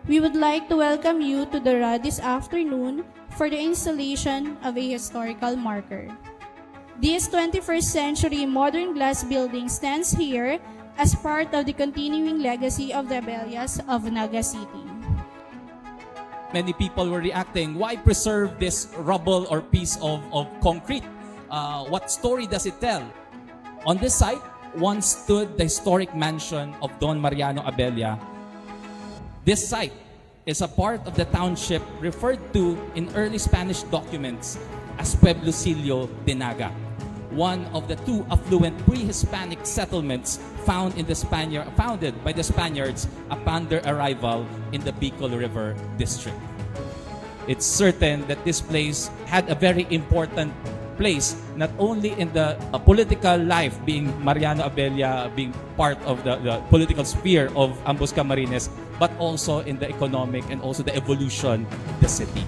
We would like to welcome you to the RAD this afternoon for the installation of a historical marker. This 21st century modern glass building stands here as part of the continuing legacy of the Abellas of Naga City. Many people were reacting, why preserve this rubble or piece of concrete? What story does it tell? On this site, once stood the historic mansion of Don Mariano Abella. This site is a part of the township referred to in early Spanish documents as Pueblocillo de Naga, one of the two affluent pre-Hispanic settlements founded by the Spaniards upon their arrival in the Bicol River district. It's certain that this place had a very important place, not only in the political life, being Mariano Abella being part of the political sphere of Ambos Camarines, but also in the economic and also the evolution of the city.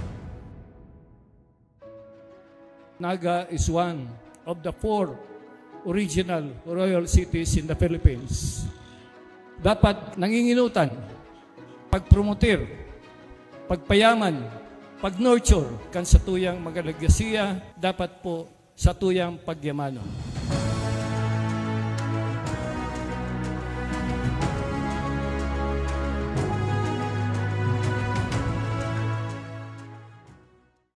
Naga is one of the 4 original royal cities in the Philippines. Dapat nanginginutan, pagpromoter, pagpayaman, pag-nurture kan sa tuyang magalegasiya, dapat po sa tuyang pagyamano.